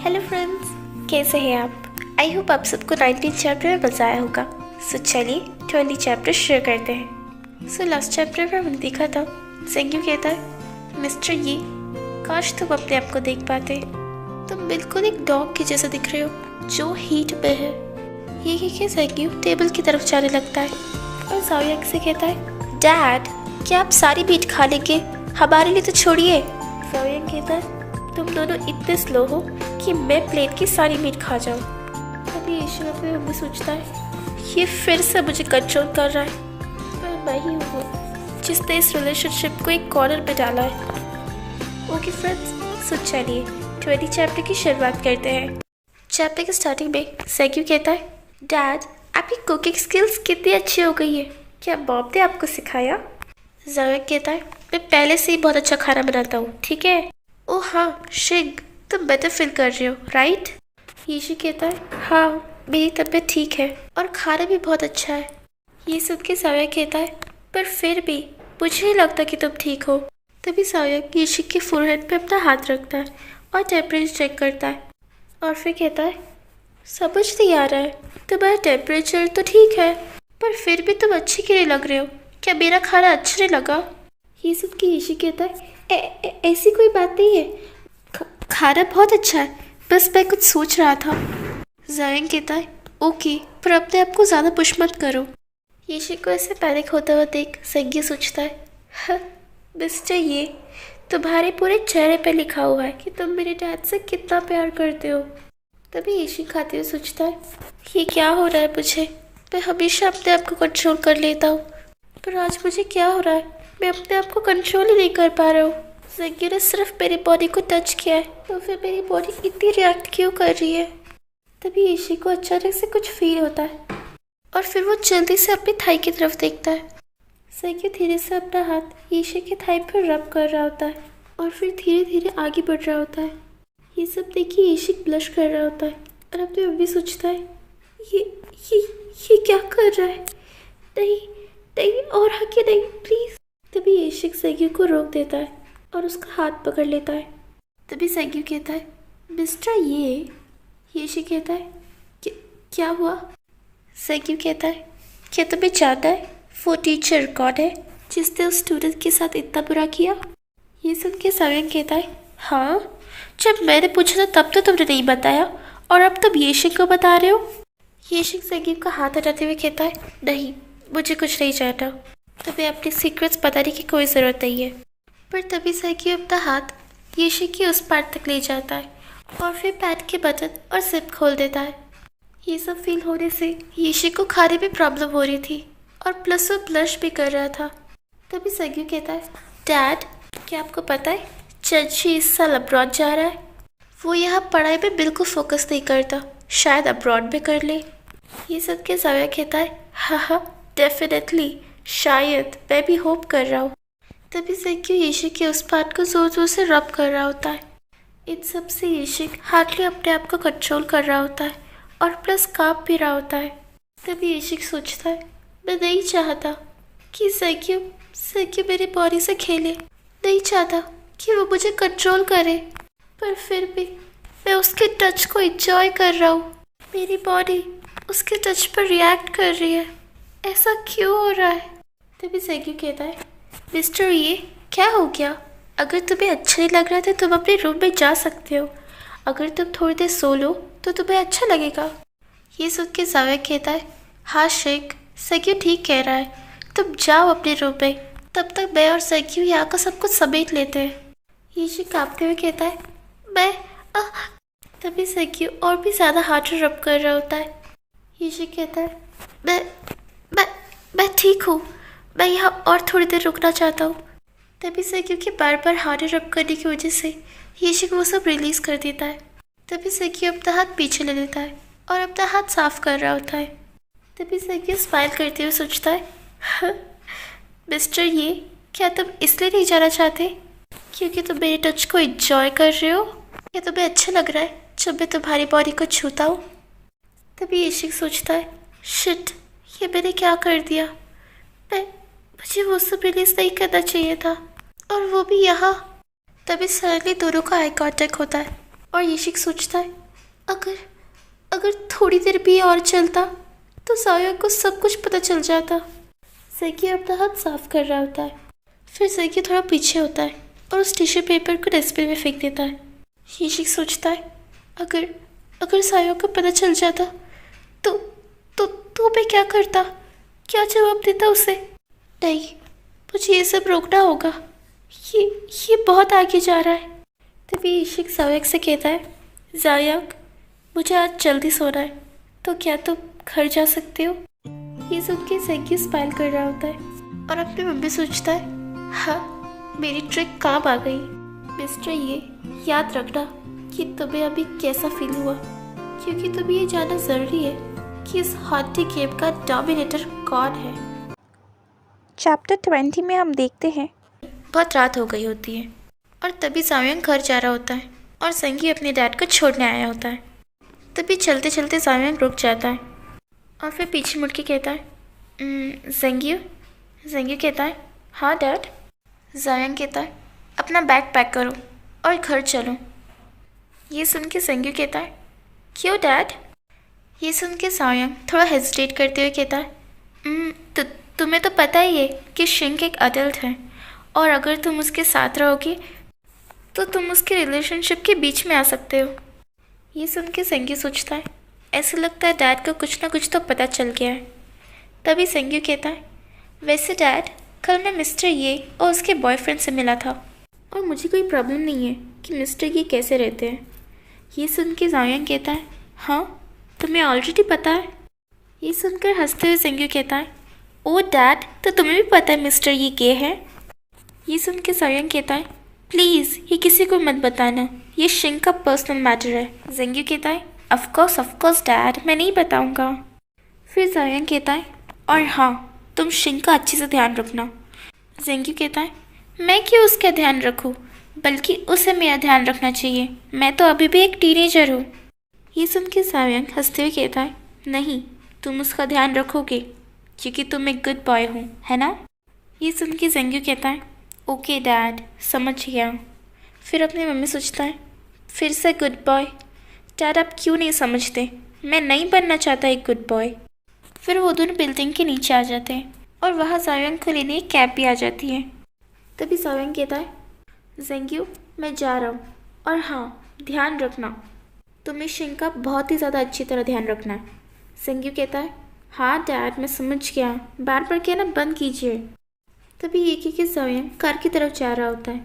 Hello friends, कैसे हैं आप? आई होप आप सबको 19 चैप्टर में मज़ा आया होगा। सो चलिए 20 चैप्टर शेयर करते हैं। सो लास्ट चैप्टर में हमने देखा था सेंग्यू कहता है, मिस्टर ये, काश तुम अपने आप को देख पाते। तुम बिल्कुल एक डॉग के जैसा दिख रहे हो जो हीट में है। ये कह के सेंग्यू टेबल की तरफ जाने लगता है और ज़ाओयांग से कहता है, डैड क्या आप सारी मीट खा लेंगे? हमारे लिए तो छोड़िए। ज़ाओयांग कहता है, तुम दोनों इतने स्लो हो कि मैं प्लेट की सारी मीट खा जाऊं। तभी ईशु अपने मन में सोचता है, ये फिर से मुझे कंट्रोल कर रहा है, पर मैं ही हूँ जिसने इस रिलेशनशिप को एक कॉर्नर पे डाला है। ओके फ्रेंड्स, सो चलिए 20 चैप्टर की शुरुआत करते हैं। चैप्टर के स्टार्टिंग में सेंग्यू कहता है, डैड आपकी कुकिंग स्किल्स कितनी अच्छी हो गई है, क्या बॉब ने आपको सिखाया? ज़ाओयांग कहता है, मैं पहले से ही बहुत अच्छा खाना बनाता हूँ, ठीक है। ओह हाँ शिग, तुम बेटर फील कर रहे हो राइट? यीशु कहता है, हाँ मेरी तबीयत ठीक है और खाना भी बहुत अच्छा है। ये सुन के ज़ाओयांग कहता है, पर फिर भी मुझे नहीं लगता कि तुम ठीक हो। तभी ज़ाओयांग यीशु के फोरहेड पे अपना हाथ रखता है और टेम्परेचर चेक करता है और फिर कहता है, समझ नहीं आ रहा है, तुम्हारा टेम्परेचर तो ठीक है पर फिर भी तुम अच्छे क्यों नहीं लग रहे हो? क्या मेरा खाना अच्छा नहीं लगा? ये सुन के यीशु कहता है, ऐसी कोई बात नहीं है, खाना बहुत अच्छा है, बस मैं कुछ सोच रहा था। ज़ायोयांग कहता है, ओके पर अपने आप को ज़्यादा पुश मत करो। यीशु को ऐसे पैनिक होता हुआ देख सेंग्यू सोचता है, मिस्टर ये, तुम्हारे पूरे चेहरे पे लिखा हुआ है कि तुम मेरे डैड से कितना प्यार करते हो। तभी यीशु खाते हुए सोचता है, ये क्या हो रहा है मुझे? मैं हमेशा अपने आप को कंट्रोल कर लेता हूँ, पर आज मुझे क्या हो रहा है? मैं अपने आप को कंट्रोल ही नहीं कर पा रहा हूँ। सेंग्यू ने सिर्फ मेरी बॉडी को टच किया है, तो फिर मेरी बॉडी इतनी रिएक्ट क्यों कर रही है? तभी यीशु को अचानक से कुछ फील होता है और फिर वो जल्दी से अपनी थाई की तरफ देखता है। सेंग्यू धीरे से अपना हाथ यीशु के थाई पर रब कर रहा होता है और फिर धीरे धीरे आगे बढ़ रहा होता है। ये सब देखिए यीशु ब्लश कर रहा होता है और अपनी मम्मी सोचता है, ये क्या कर रहा है? नहीं नहीं, और हके नहीं प्लीज। तभी यीशु सेंग्यू को रोक देता है और उसका हाथ पकड़ लेता है। तभी सेंग्यू कहता है, मिस्टर ये। यीशु कहता है, क्या हुआ? सेंग्यू कहता है, क्या तुम्हें जानना है वो टीचर कौन है जिसने उस स्टूडेंट के साथ इतना बुरा किया? ये सुन के ज़ायोयांग कहता है, हाँ जब मैंने पूछा था तब तो तुमने नहीं बताया और अब तुम यीशु को बता रहे हो। यीशु सेंग्यू का हाथ हटाते हुए कहता है, नहीं मुझे कुछ नहीं जानना, तुम्हें अपने सीक्रेट्स बताने की कोई ज़रूरत नहीं है। पर तभी सेंग्यू अपना हाथ यीशु की उस पार्ट तक ले जाता है और फिर पैड के बटन और जिप खोल देता है। ये सब फील होने से यीशु को खाने में प्रॉब्लम हो रही थी और प्लस वो ब्लश भी कर रहा था। तभी सेंग्यू कहता है, डैड क्या आपको पता है चर्ची इस साल अब्रॉड जा रहा है? वो यहाँ पढ़ाई पे बिल्कुल फोकस नहीं करता, शायद अब्रॉड में कर ले। ये सब के ज़ायोयांग कहता है, हाँ डेफिनेटली, शायद, मैं भी होप कर रहा हूँ। तभी सेंग्यू यीशु के उस पार्ट को जोर जोर से रब कर रहा होता है। इन सब से यीशु हार्डली अपने आप को कंट्रोल कर रहा होता है और प्लस काँप भी रहा होता है। तभी यीशु सोचता है, मैं नहीं चाहता कि सेंग्यू मेरी बॉडी से खेले, नहीं चाहता कि वो मुझे कंट्रोल करे, पर फिर भी मैं उसके टच को एंजॉय कर रहा हूँ। मेरी बॉडी उसके टच पर रिएक्ट कर रही है, ऐसा क्यों हो रहा है? तभी सेंग्यू कहता है, मिस्टर ये क्या हो गया? अगर तुम्हें अच्छा नहीं लग रहा है तो तुम अपने रूम में जा सकते हो, अगर तुम थोड़ी देर सो लो तो तुम्हें अच्छा लगेगा। ये सुन के ज़ायोयांग कहता है, हाँ शेख, सेंग्यू ठीक कह रहा है, तुम जाओ अपने रूम में, तब तक मैं और सेंग्यू यहाँ का सब कुछ समेट लेते हैं। यीशु काँपते हुए कहता है, मैं तभी सेंग्यू और भी ज़्यादा हार्ड रब कर रहा होता है। यीशु कहता है, मैं ठीक हूँ, मैं यहाँ और थोड़ी देर रुकना चाहता हूँ। तभी सेंग्यू के बार बार हार्ड रब करने की वजह से यीशु को वो सब रिलीज़ कर देता है। तभी सेंग्यू अपना हाथ पीछे ले लेता है और अपना हाथ साफ कर रहा होता है। तभी सेंग्यू स्माइल करते हुए सोचता है, मिस्टर ये, क्या तुम इसलिए नहीं जाना चाहते क्योंकि तुम मेरे टच को एंजॉय कर रहे हो, या तुम्हें अच्छा लग रहा है जब मैं तुम्हारी बॉडी को छूता हूँ? तभी यीशु सोचता है, शिट, ये मैंने क्या कर दिया? मुझे वो सब रिलीज नहीं करना चाहिए था, और वो भी यहाँ। तभी सडनली दोनों का आई कांटेक्ट होता है और यीशिक सोचता है अगर अगर थोड़ी देर भी और चलता तो सायोंग को सब कुछ पता चल जाता। सेंग्यू अपना हाथ साफ कर रहा होता है। फिर सेंग्यू थोड़ा पीछे होता है और उस टिश्यू पेपर को डस्टबिन में फेंक देता है। यीशिक सोचता है अगर अगर सायोंग को पता चल जाता तो मैं क्या करता, क्या जवाब देता उसे। नहीं, मुझे ये सब रोकना होगा, ये बहुत आगे जा रहा है। तभी यीशिक सायोंग से कहता है सायोंग, मुझे आज जल्दी सोना है, तो क्या तुम घर जा सकते हो। ये सुन के सेंग्यू स्माइल कर रहा होता है और अपनी मम्मी सोचता है हाँ, मेरी ट्रिक काम आ गई। मिस्टर ये याद रखना कि तुम्हें अभी कैसा फील हुआ, क्योंकि तुम्हें ये जानना ज़रूरी है कि इस हॉन्टिंग गेम का डोमिनेटर कौन है। चैप्टर 20 में हम देखते हैं बहुत रात हो गई होती है और तभी सायोंग घर जा रहा होता है और सेंग्यू अपने डैड को छोड़ने आया होता है। तभी चलते चलते सायोंग रुक जाता है और फिर पीछे मुड़ के कहता है सेंग्यू। सेंग्यू कहता है हाँ डैड। सायोंग कहता है अपना बैग पैक करो और घर चलो। ये सुन के सेंग्यू कहता है क्यों डैड। ये सुन के सायोंग थोड़ा हेजिटेट करते हुए कहता है तुम्हें तो पता ही है कि शिंग एक अडल्ट है और अगर तुम उसके साथ रहोगे तो तुम उसके रिलेशनशिप के बीच में आ सकते हो। ये सुन के सेंग्यू सोचता है ऐसे लगता है डैड को कुछ ना कुछ तो पता चल गया है। तभी सेंग्यू कहता है वैसे डैड, कल मैं मिस्टर ये और उसके बॉयफ्रेंड से मिला था और मुझे कोई प्रॉब्लम नहीं है कि मिस्टर ये कैसे रहते हैं। ये सुन के सायोंग कहता है हाँ, तुम्हें ऑलरेडी पता है। ये सुनकर हंसते हुए सेंग्यू कहता है ओ डैड, तो तुम्हें भी पता है मिस्टर ये गे है। ये सुन के सायोंग कहता है प्लीज़ ये किसी को मत बताना, ये शिंग का पर्सनल मैटर है। सेंग्यू कहता है ऑफ कोर्स डैड, मैं नहीं बताऊंगा। फिर सायोंग कहता है और हाँ, तुम शिंग का अच्छे से ध्यान रखना। सेंग्यू कहता है मैं क्यों उसका ध्यान रखूं, बल्कि उसे मेरा ध्यान रखना चाहिए, मैं तो अभी भी एक टीनेजर हूँ। ये सुन के सायोंग हंसते हुए कहता है नहीं, तुम उसका ध्यान रखोगे क्योंकि तुम एक गुड बॉय हो, है ना। ये सुन के सेंग्यू कहता है ओके डैड, समझ गया। फिर अपनी मम्मी सोचता है फिर से गुड बॉय। डैड आप क्यों नहीं समझते, मैं नहीं बनना चाहता एक गुड बॉय। फिर वो दोनों बिल्डिंग के नीचे आ जाते हैं और वहाँ सायोंग को लेने एक कैब भी आ जाती है। तभी सायोंग कहता है सेंग्यू मैं जा रहा हूँ और हाँ, ध्यान रखना, तुम्हें शिंग का बहुत ही ज़्यादा अच्छी तरह ध्यान रखना है। सेंग्यू कहता है हाँ डैड, मैं समझ गया, बार बार कहना बंद कीजिए। तभी एक एक सायोंग कार की तरफ जा रहा होता है।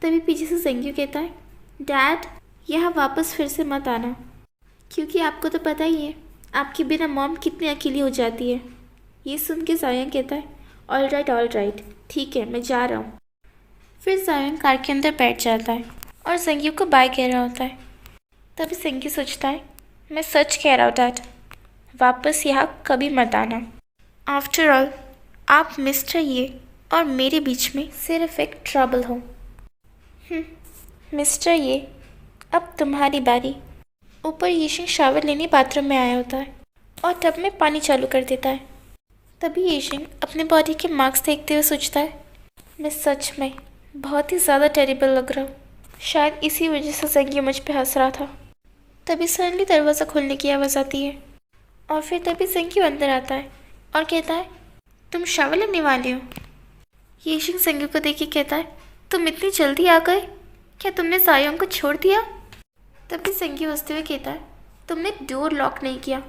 तभी पीछे से सेंग्यू कहता है डैड, यहाँ वापस फिर से मत आना, क्योंकि आपको तो पता ही है आपके बिना मॉम कितनी अकेली हो जाती है। ये सुन के सायोंग कहता है ऑल राइट, ठीक है, मैं जा रहा हूँ। फिर सायोंग कार के अंदर बैठ जाता है और सेंग्यू को बाय कह रहा होता है। तभी सेंग्यू सोचता है मैं सच कह रहा हूँ डैड, वापस यहाँ कभी मत आना। आफ्टर ऑल आप मिस्टर ये और मेरे बीच में सिर्फ एक ट्रबल हो। मिस्टर ये, अब तुम्हारी बारी। ऊपर यीशिंग शावर लेने बाथरूम में आया होता है और टब में पानी चालू कर देता है। तभी यीशिंग अपने बॉडी के मार्क्स देखते हुए सोचता है मैं सच में बहुत ही ज़्यादा टेरिबल लग रहा हूँ, शायद इसी वजह से सेंग्यू मुझ पे हंस रहा था। तभी सडनली दरवाज़ा खोलने की आवाज़ आती है और फिर तभी सेंग्यू अंदर आता है और कहता है तुम शावर लेने वाले हो। यीशिंग सेंग्यू को देख के कहता है तुम इतनी जल्दी आ गए, क्या तुमने सायोंग को छोड़ दिया। तभी सेंग्यू हंसते हुए कहता है तुमने डोर लॉक नहीं किया,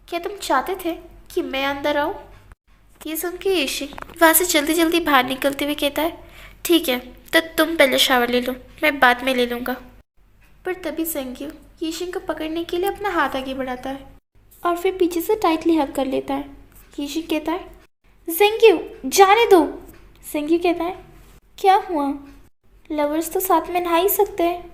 क्या तुम चाहते थे कि मैं अंदर आऊँ। ये सुन के यीशिंग वहाँ से जल्दी जल्दी बाहर निकलते हुए कहता है ठीक है, तो तुम पहले शावर ले लो, मैं बाद में ले लूँगा। पर तभी सेंग्यू यीशिंग को पकड़ने के लिए अपना हाथ आगे बढ़ाता है और फिर पीछे से टाइटली हग कर लेता है। यीशिंग कहता है सेंग्यू जाने दो। सेंग्यू कहता है क्या हुआ, लवर्स तो साथ में नहा ही सकते हैं,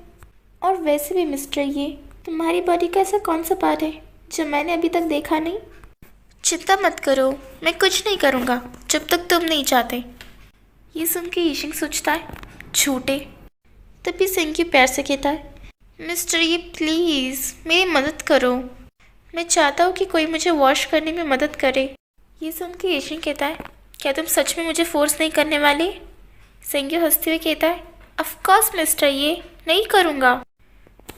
और वैसे भी मिस्टर ये तुम्हारी बॉडी का ऐसा कौन सा पार्ट है जो मैंने अभी तक देखा नहीं। चिंता मत करो, मैं कुछ नहीं करूँगा जब तक तुम नहीं चाहते। ये सुन के यीशिंग सोचता है झूठे। तभी सेंग्यू प्यार से कहता है मिस्टर ये प्लीज़ मेरी मदद करो, मैं चाहता हूँ कि कोई मुझे वॉश करने में मदद करे। ये सुन के यीशिंग कहता है क्या तुम सच में मुझे फोर्स नहीं करने वाले। सेंग्यू हंसते हुए कहता है ऑफ कोर्स मिस्टर ये नहीं करूँगा।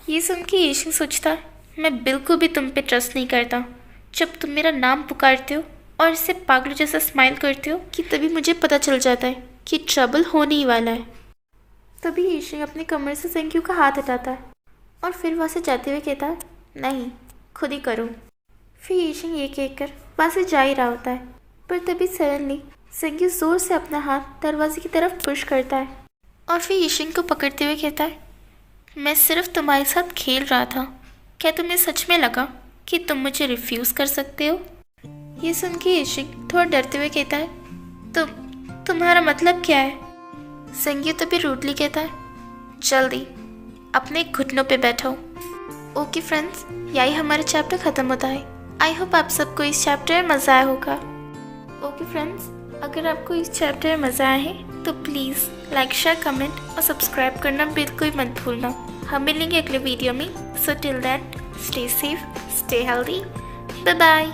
ये सुन के ईशिंग सोचता, मैं बिल्कुल भी तुम पे ट्रस्ट नहीं करता। जब तुम मेरा नाम पुकारते हो और इससे पागलों जैसा स्माइल करते हो कि तभी मुझे पता चल जाता है कि ट्रबल होने ही वाला है। तभी ईशिंग अपने कमर से सेंग्यू का हाथ हटाता है और फिर वहाँ से जाते हुए कहता है, नहीं, खुद ही करो। फिर ईशिंग ये कहकर वहाँ से जा ही रहा होता है, पर तभी सडनली सेंग्यू जोर से अपना हाथ दरवाजे की तरफ पुश करता है और फिर ईशिंग को पकड़ते हुए कहता है, मैं सिर्फ तुम्हारे साथ खेल रहा था। क्या तुम्हें सच में लगा कि तुम मुझे रिफ्यूज़ कर सकते हो? ये सुन के ईशिंग थोड़ा डरते हुए कहता है, तुम्हारा मतलब क्या है? सेंग्यू तभी रूडली कहता है, जल्दी अपने घुटनों पे बैठो। ओके फ्रेंड्स, यही हमारा चैप्टर ख़त्म होता है। आई होप आप सबको इस चैप्टर में मज़ा आया होगा। ओके फ्रेंड्स, अगर आपको इस चैप्टर में मज़ा आया है तो प्लीज़ लाइक, शेयर, कमेंट और सब्सक्राइब करना बिल्कुल मत भूलना। हम मिलेंगे अगले वीडियो में। So till that, stay safe, stay healthy, bye bye.